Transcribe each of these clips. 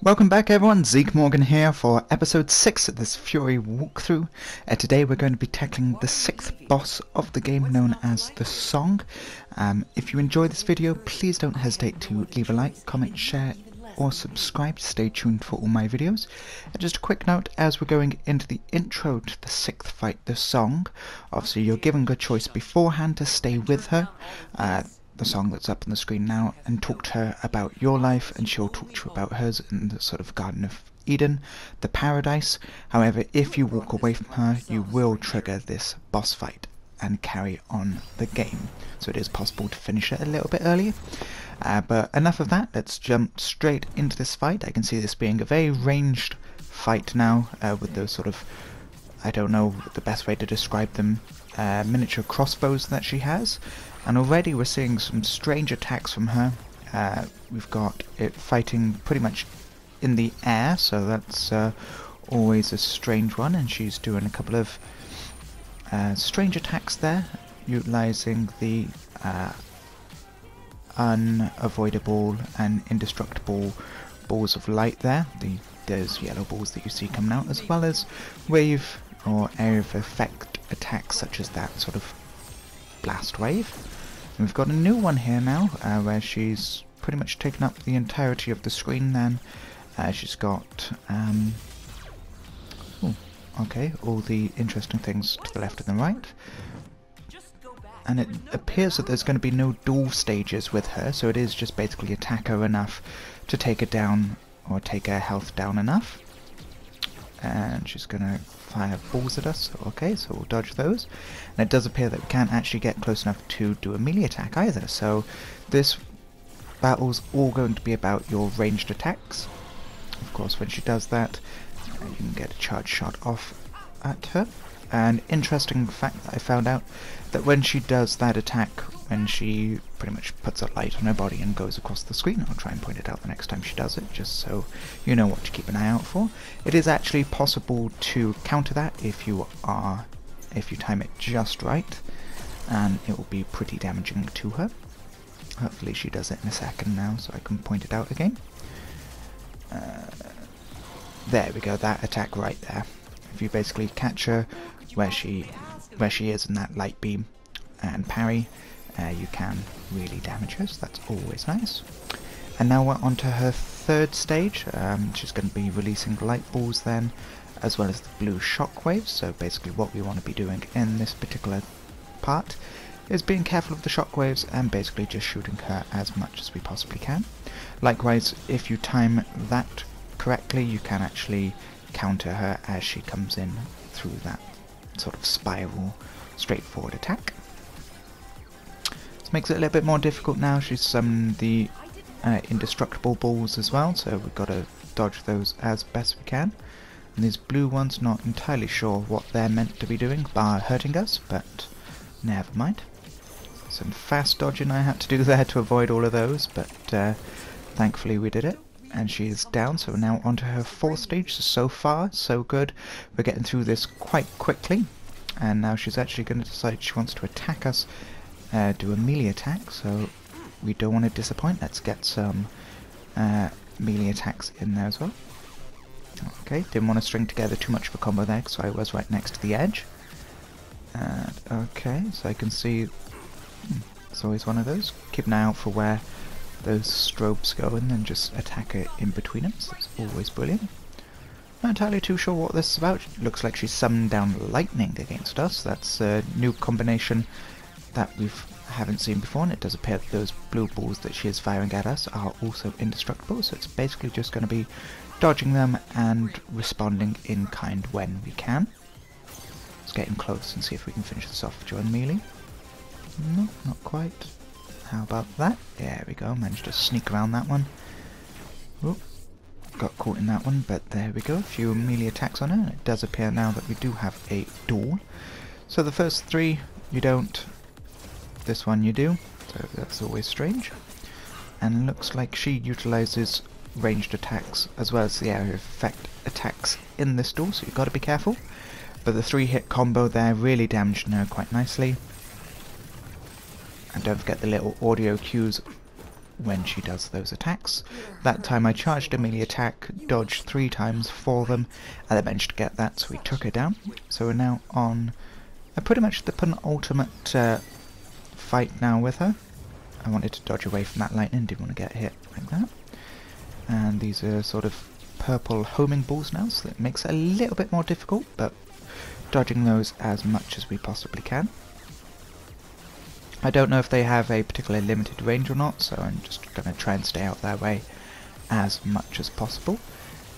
Welcome back everyone, Zeke Morgan here for episode 6 of this Furi walkthrough. Today we're going to be tackling the 6th boss of the game known as the Song. If you enjoy this video, please don't hesitate to leave a like, comment, share or subscribe to stay tuned for all my videos. And just a quick note, as we're going into the intro to the 6th fight, the Song, obviously you're given a choice beforehand to stay with her. The song that's up on the screen now, and talk to her about your life, and she'll talk to you about hers in the sort of Garden of Eden, the paradise. However, if you walk away from her, you will trigger this boss fight and carry on the game. So it is possible to finish it a little bit earlier. But enough of that, let's jump straight into this fight. I can see this being a very ranged fight now, with those sort of, I don't know the best way to describe them, miniature crossbows that she has. And already we're seeing some strange attacks from her. We've got it fighting pretty much in the air, so that's always a strange one, and she's doing a couple of strange attacks there, utilizing the unavoidable and indestructible balls of light there, those yellow balls that you see coming out, as well as wave or area of effect attacks such as that sort of blast wave. And we've got a new one here now, where she's pretty much taken up the entirety of the screen then. She's got all the interesting things to the left and the right. And it appears that there's going to be no dual stages with her, so it is just basically attack her enough to take her down, or take her health down enough. And she's going to fire balls at us. Okay, so we'll dodge those. And it does appear that we can't actually get close enough to do a melee attack either, so this battle's all going to be about your ranged attacks. Of course, when she does that, you can get a charge shot off at her. And interesting fact that I found out, that when she does that attack, when she pretty much puts a light on her body and goes across the screen, I'll try and point it out the next time she does it, just so you know what to keep an eye out for. It is actually possible to counter that if you time it just right, and it will be pretty damaging to her. Hopefully she does it in a second now, so I can point it out again. There we go, that attack right there. If you basically catch her where she is in that light beam and parry, you can really damage her, so that's always nice. And now we're on to her third stage. She's going to be releasing light balls then, as well as the blue shockwaves. So basically what we want to be doing in this particular part is being careful of the shockwaves and basically just shooting her as much as we possibly can. Likewise, if you time that correctly, you can actually counter her as she comes in through that sort of spiral straightforward attack. This makes it a little bit more difficult now. She's summoned the indestructible balls as well, so we've got to dodge those as best we can. And these blue ones, not entirely sure what they're meant to be doing bar hurting us, but never mind. Some fast dodging I had to do there to avoid all of those, but thankfully we did it. And she is down, so we're now onto her fourth stage. So far, so good. We're getting through this quite quickly. And now she's actually going to decide she wants to attack us, do a melee attack, so we don't want to disappoint. Let's get some melee attacks in there as well. Okay, didn't want to string together too much of a combo there, so I was right next to the edge. Okay, so I can see, it's always one of those. Keep an eye out for where those strobes go and then just attack it in between them, so it's always brilliant. Not entirely too sure what this is about. It looks like she's summoned down lightning against us. That's a new combination that we haven't seen before, and it does appear that those blue balls that she is firing at us are also indestructible, so it's basically just going to be dodging them and responding in kind when we can. Let's get in close and see if we can finish this off during melee. No, not quite. How about that? There we go, managed to sneak around that one. Oop, got caught in that one, but there we go, a few melee attacks on her, and it does appear now that we do have a duel. So the first three you don't, this one you do, so that's always strange. And looks like she utilizes ranged attacks as well as the area of effect attacks in this duel, so you've got to be careful. But the 3-hit combo there really damaged her quite nicely. And don't forget the little audio cues when she does those attacks. That time I charged a melee attack, dodged 3 times for them, and I managed to get that, so we took her down. So we're now on pretty much the penultimate fight now with her. I wanted to dodge away from that lightning, didn't want to get hit like that. And these are sort of purple homing balls now, so it makes it a little bit more difficult, but dodging those as much as we possibly can. I don't know if they have a particularly limited range or not, so I'm just going to try and stay out their way as much as possible.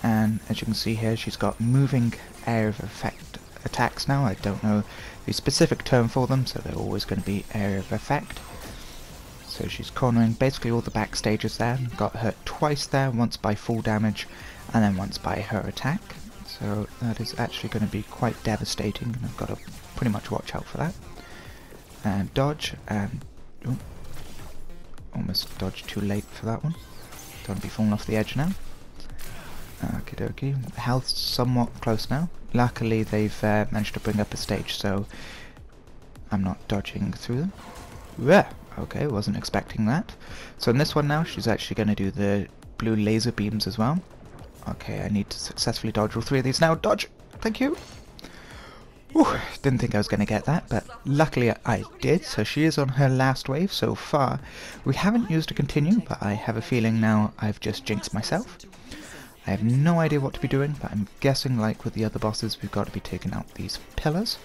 And as you can see here, she's got moving area of effect attacks now. I don't know the specific term for them, so they're always going to be area of effect. So she's cornering basically all the back stages there. Got hurt twice there, once by full damage and then once by her attack. So that is actually going to be quite devastating, and I've got to pretty much watch out for that. And dodge, and ooh, almost dodged too late for that one. Don't want to be falling off the edge now. Okie dokie. Health's somewhat close now. Luckily they've managed to bring up a stage, so I'm not dodging through them. Yeah, okay, wasn't expecting that. So in this one now, she's actually going to do the blue laser beams as well. Okay, I need to successfully dodge all 3 of these now. Dodge! Thank you! Whew, didn't think I was going to get that, but luckily I did. So she is on her last wave so far. We haven't used a continue, but I have a feeling now I've just jinxed myself. I have no idea what to be doing, but I'm guessing, like with the other bosses, we've got to be taking out these pillars.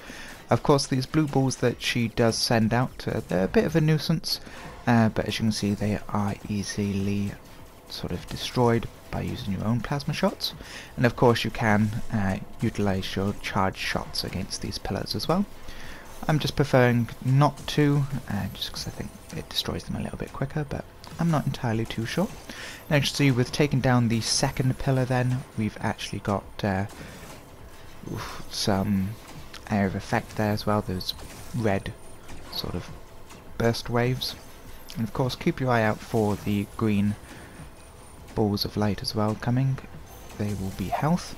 Of course, these blue balls that she does send out, they're a bit of a nuisance, but as you can see, they are easily sort of destroyed by using your own plasma shots. And of course you can utilize your charged shots against these pillars as well. I'm just preferring not to, just because I think it destroys them a little bit quicker, but I'm not entirely too sure. And as you see, with taking down the second pillar then, we've actually got some area of effect there as well, those red sort of burst waves. And of course keep your eye out for the green balls of light as well coming. They will be health.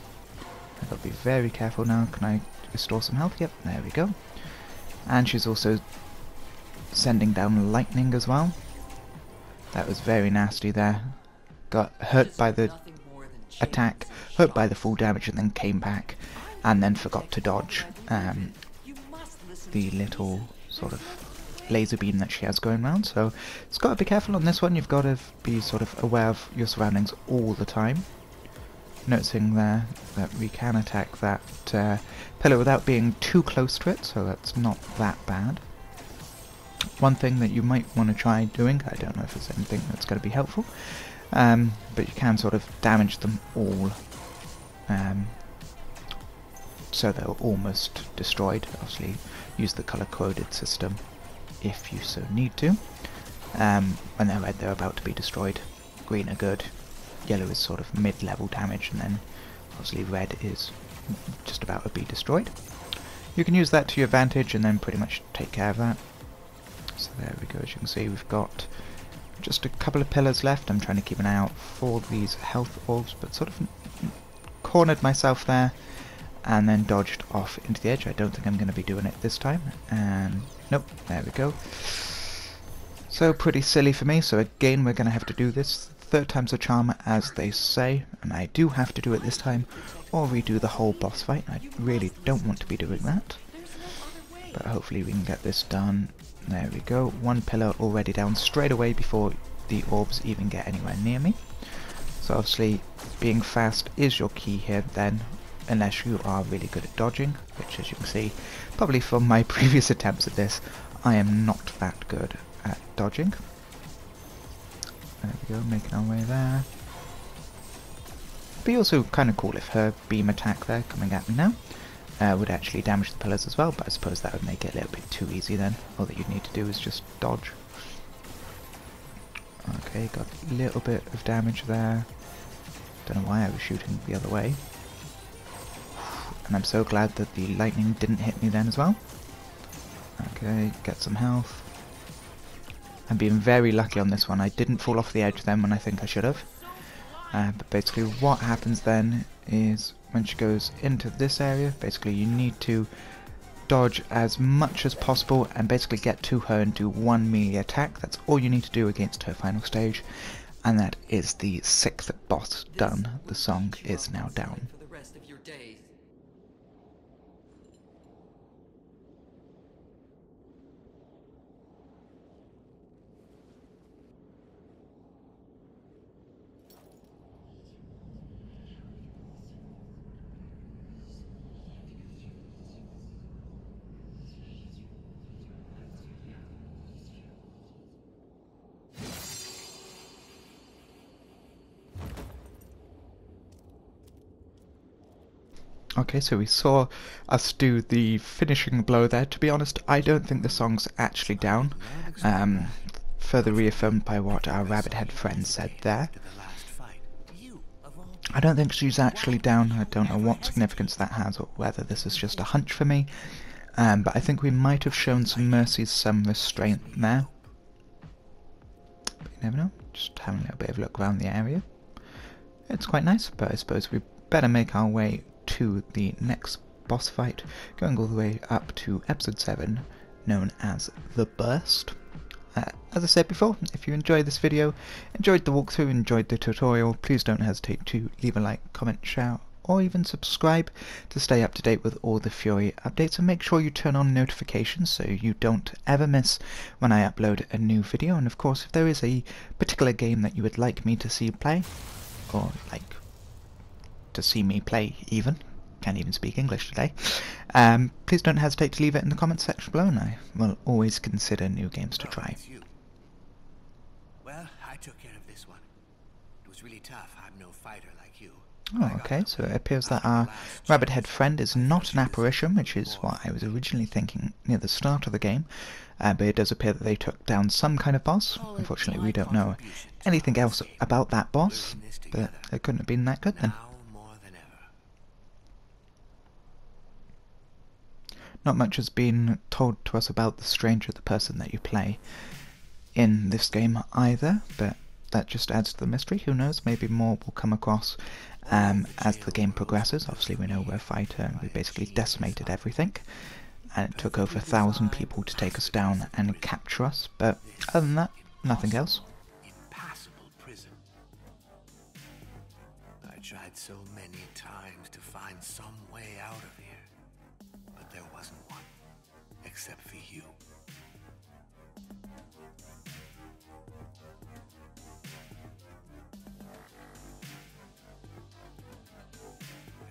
I've got to be very careful now. Can I restore some health? Yep, there we go. And she's also sending down lightning as well. That was very nasty there. Got hurt by the attack, hurt by the full damage, and then came back and then forgot to dodge the little sort of laser beam that she has going around. So it's got to be careful on this one. You've got to be sort of aware of your surroundings all the time. Noticing there that we can attack that pillar without being too close to it, so that's not that bad. One thing that you might want to try doing, I don't know if it's anything that's going to be helpful, but you can sort of damage them all so they're almost destroyed. Obviously use the colour coded system if you so need to. When they're red, they're about to be destroyed. Green are good. Yellow is sort of mid-level damage, and then obviously red is just about to be destroyed. You can use that to your advantage and then pretty much take care of that. So there we go. As you can see, we've got just a couple of pillars left. I'm trying to keep an eye out for these health orbs, but sort of cornered myself there and then dodged off into the edge. I don't think I'm going to be doing it this time. And nope, there we go. So pretty silly for me. So again, we're going to have to do this. 3rd time's a charm, as they say, and I do have to do it this time, or redo the whole boss fight. I really don't want to be doing that, but hopefully we can get this done. There we go, 1 pillar already down straight away before the orbs even get anywhere near me. So obviously being fast is your key here then, unless you are really good at dodging, which as you can see, probably from my previous attempts at this, I am not that good at dodging. There we go, making our way there. Be also kind of cool if her beam attack there, coming at me now, would actually damage the pillars as well, but I suppose that would make it a little bit too easy then. All that you'd need to do is just dodge. Okay, got a little bit of damage there. Don't know why I was shooting the other way. And I'm so glad that the lightning didn't hit me then as well. Okay, get some health. I'm being very lucky on this one. I didn't fall off the edge then when I think I should have. But basically what happens then is when she goes into this area, basically you need to dodge as much as possible and basically get to her and do one melee attack. That's all you need to do against her final stage, and that is the 6th boss done. The song is now down. Okay, so we saw us do the finishing blow there. To be honest, I don't think the song's actually down. Further reaffirmed by what our rabbit-head friend said there. I don't think she's actually down. I don't know what significance that has or whether this is just a hunch for me. But I think we might have shown some mercy, some restraint there. But you never know. Just having a little bit of a look around the area. It's quite nice, but I suppose we better make our way to the next boss fight, going all the way up to episode 7, known as The Burst. As I said before, if you enjoyed this video, enjoyed the walkthrough, enjoyed the tutorial, please don't hesitate to leave a like, comment, share, or even subscribe to stay up to date with all the Furi updates, and make sure you turn on notifications so you don't ever miss when I upload a new video. And of course, if there is a particular game that you would like me to see play, or like to see me play even, can't even speak English today, please don't hesitate to leave it in the comments section below, and I will always consider new games to try. Well, I took care of this one. It was really tough. I'm no fighter like you. Oh, okay, so it appears that our rabbit-head friend is not an apparition, which is what I was originally thinking near the start of the game, but it does appear that they took down some kind of boss. Unfortunately, we don't know anything else about that boss, but it couldn't have been that good then. Not much has been told to us about the stranger, the person that you play in this game either, but that just adds to the mystery. Who knows, maybe more will come across as the game progresses. Obviously we know we're a fighter and we basically decimated everything, and it took over 1,000 people to take us down and capture us, but other than that, nothing else. Impassable prison. I tried so many times to find some way out of here. But there wasn't one, except for you.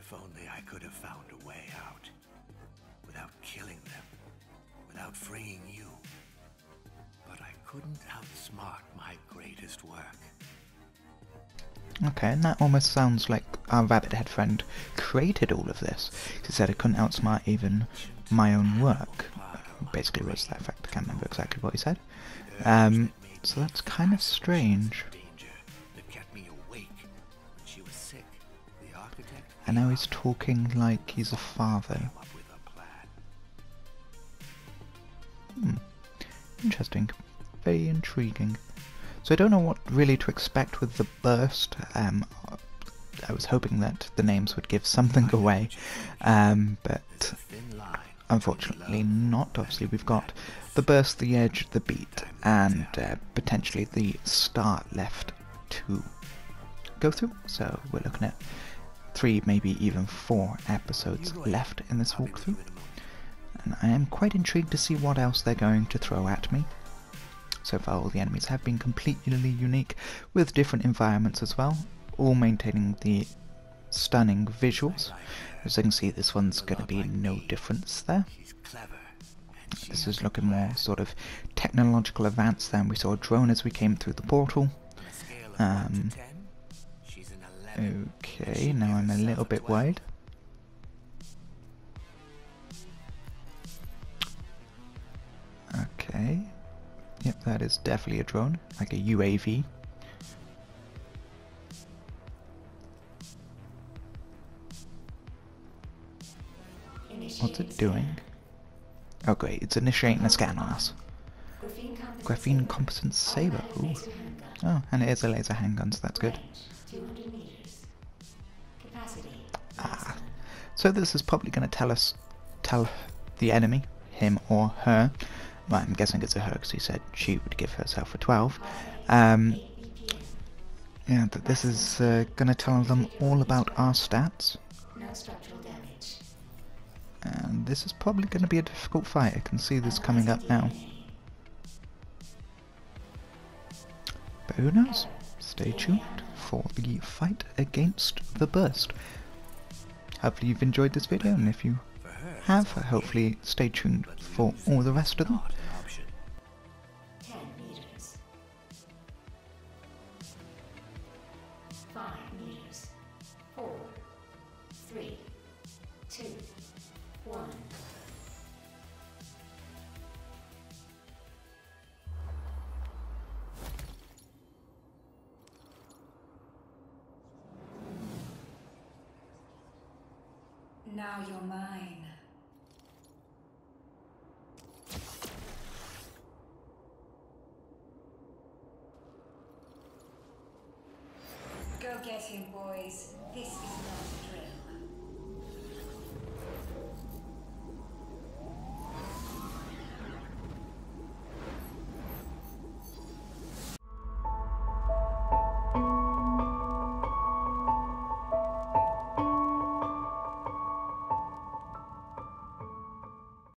If only I could have found a way out, without killing them, without freeing you. But I couldn't outsmart my greatest work. Okay, and that almost sounds like our rabbit-head friend created all of this. He said I couldn't outsmart even my own work. Basically was that effect, I can't remember exactly what he said. So that's kind of strange. And now he's talking like he's a father. Interesting. Very intriguing. So I don't know what really to expect with the burst. I was hoping that the names would give something away, but unfortunately not. Obviously we've got the burst, the edge, the beat, and potentially the start left to go through. So we're looking at 3, maybe even 4 episodes left in this walkthrough. And I am quite intrigued to see what else they're going to throw at me. So far all the enemies have been completely unique, with different environments as well, all maintaining the stunning visuals. As you can see, this one's going to be no difference there. This is looking more sort of technological advance than we saw a drone as we came through the portal. Okay, now I'm a little bit worried. Okay. Yep, that is definitely a drone, like a UAV. What's it doing? Oh great, it's initiating a scan on us. Graphene competent saber. Ooh. Oh, and it is a laser handgun, so that's good. Ah, so this is probably going to tell the enemy, him or her. Well, I'm guessing it's a her because he said she would give herself a 12. Yeah, but this is going to tell them all about our stats. And this is probably going to be a difficult fight. I can see this coming up now. But who knows? Stay tuned for the fight against the burst. Hopefully you've enjoyed this video, and if you have, hopefully stay tuned for all the rest of them. 10 meters. 5 meters. 4, 3, 2, 1. Now you're mine. Go get him, boys. This is not a drill.